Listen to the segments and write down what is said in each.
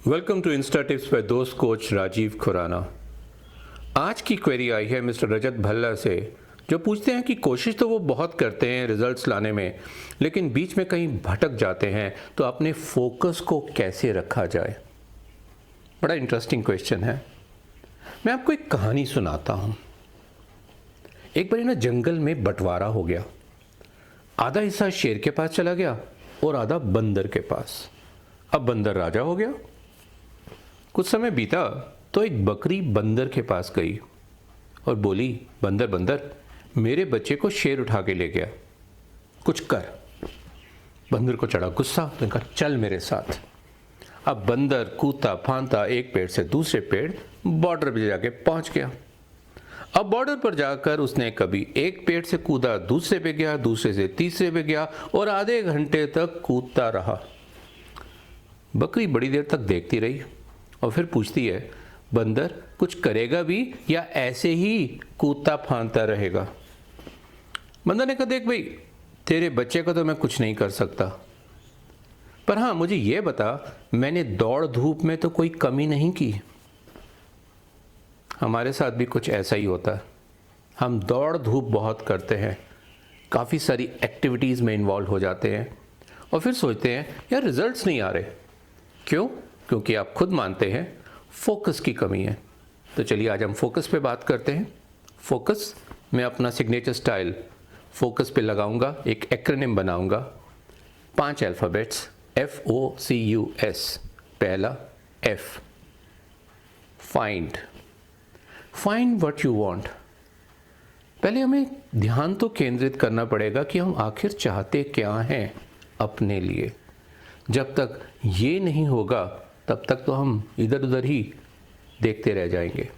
Welcome to Insta tips by दोस्त coach Rajeev Khurana. आज की क्वेरी आई है मिस्टर रजत भल्ला से, जो पूछते हैं कि कोशिश तो वो बहुत करते हैं रिजल्ट्स लाने में, लेकिन बीच में कहीं भटक जाते हैं, तो अपने फोकस को कैसे रखा जाए। बड़ा इंटरेस्टिंग क्वेश्चन है। मैं आपको एक कहानी सुनाता हूँ। एक बार ना जंगल में बंटवारा हो गया। आधा हिस्सा शेर के पास चला गया और आधा बंदर के पास। अब बंदर राजा हो गया। कुछ समय बीता तो एक बकरी बंदर के पास गई और बोली, बंदर बंदर, मेरे बच्चे को शेर उठा के ले गया, कुछ कर। बंदर को चढ़ा गुस्सा, तो कहा चल मेरे साथ। अब बंदर कूदता फांदता एक पेड़ से दूसरे पेड़ बॉर्डर पे जाके पहुंच गया। अब बॉर्डर पर जाकर उसने कभी एक पेड़ से कूदा, दूसरे पे गया, दूसरे से तीसरे पे गया और आधे घंटे तक कूदता रहा। बकरी बड़ी देर तक देखती रही और फिर पूछती है, बंदर कुछ करेगा भी या ऐसे ही कूदता फांदता रहेगा। बंदर ने कहा, देख भाई, तेरे बच्चे को तो मैं कुछ नहीं कर सकता, पर हाँ मुझे ये बता, मैंने दौड़ धूप में तो कोई कमी नहीं की। हमारे साथ भी कुछ ऐसा ही होता है। हम दौड़ धूप बहुत करते हैं, काफ़ी सारी एक्टिविटीज़ में इन्वॉल्व हो जाते हैं और फिर सोचते हैं यार रिजल्ट्स नहीं आ रहे। क्यों? क्योंकि आप खुद मानते हैं फोकस की कमी है। तो चलिए आज हम फोकस पे बात करते हैं। फोकस, मैं अपना सिग्नेचर स्टाइल फोकस पे लगाऊंगा, एक एक्रोनिम बनाऊंगा, 5 अल्फ़ाबेट्स, FOCUS। पहला F, find. Find what you want. पहले हमें ध्यान तो केंद्रित करना पड़ेगा कि हम आखिर चाहते क्या हैं अपने लिए। जब तक ये नहीं होगा तब तक तो हम इधर उधर ही देखते रह जाएंगे।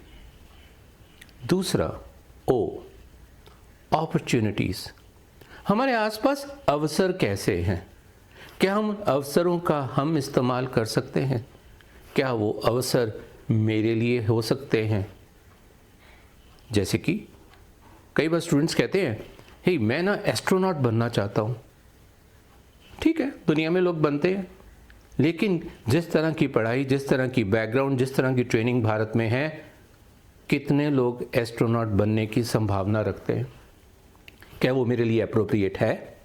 दूसरा O, अपॉर्चुनिटीज़। हमारे आसपास अवसर कैसे हैं? क्या हम अवसरों का हम इस्तेमाल कर सकते हैं? क्या वो अवसर मेरे लिए हो सकते हैं? जैसे कि कई बार स्टूडेंट्स कहते हैं, हे मैं ना एस्ट्रोनॉट बनना चाहता हूँ। ठीक है, दुनिया में लोग बनते हैं, लेकिन जिस तरह की पढ़ाई, जिस तरह की बैकग्राउंड, जिस तरह की ट्रेनिंग भारत में है, कितने लोग एस्ट्रोनॉट बनने की संभावना रखते हैं? क्या वो मेरे लिए अप्रोप्रिएट है?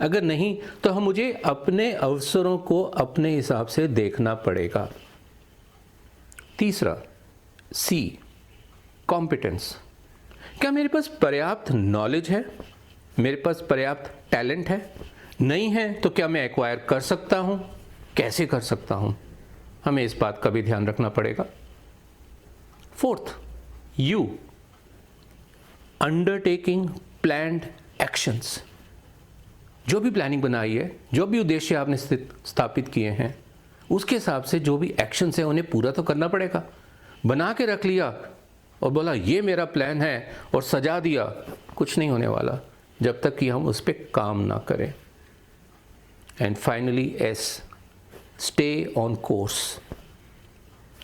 अगर नहीं तो मुझे अपने अवसरों को अपने हिसाब से देखना पड़ेगा। तीसरा C, कॉम्पिटेंस। क्या मेरे पास पर्याप्त नॉलेज है? मेरे पास पर्याप्त टैलेंट है? नहीं है तो क्या मैं एक्वायर कर सकता हूं? कैसे कर सकता हूं? हमें इस बात का भी ध्यान रखना पड़ेगा। Fourth U, undertaking planned actions. जो भी प्लानिंग बनाई है, जो भी उद्देश्य आपने स्थापित किए हैं, उसके हिसाब से जो भी एक्शंस हैं उन्हें पूरा तो करना पड़ेगा। बना के रख लिया और बोला ये मेरा प्लान है और सजा दिया, कुछ नहीं होने वाला जब तक कि हम उस पर काम ना करें। And finally S, stay on course.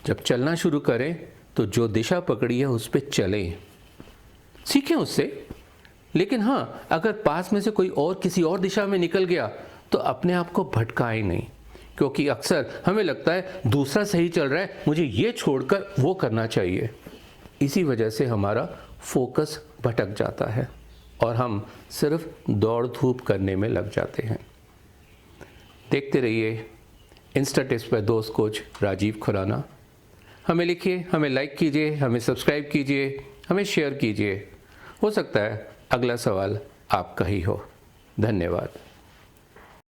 जब चलना शुरू करें तो जो दिशा पकड़ी है उस पर चलें, सीखें उससे। लेकिन हाँ, अगर पास में से कोई और किसी और दिशा में निकल गया तो अपने आप को भटकाए नहीं, क्योंकि अक्सर हमें लगता है दूसरा सही चल रहा है, मुझे ये छोड़कर वो करना चाहिए। इसी वजह से हमारा फोकस भटक जाता है और हम सिर्फ दौड़ धूप करने में लग जाते हैं। देखते रहिए इंस्टा टिप्स बाय दोस्त कोच राजीव खुराना। हमें लिखिए, हमें लाइक कीजिए, हमें सब्सक्राइब कीजिए, हमें शेयर कीजिए। हो सकता है अगला सवाल आपका ही हो। धन्यवाद।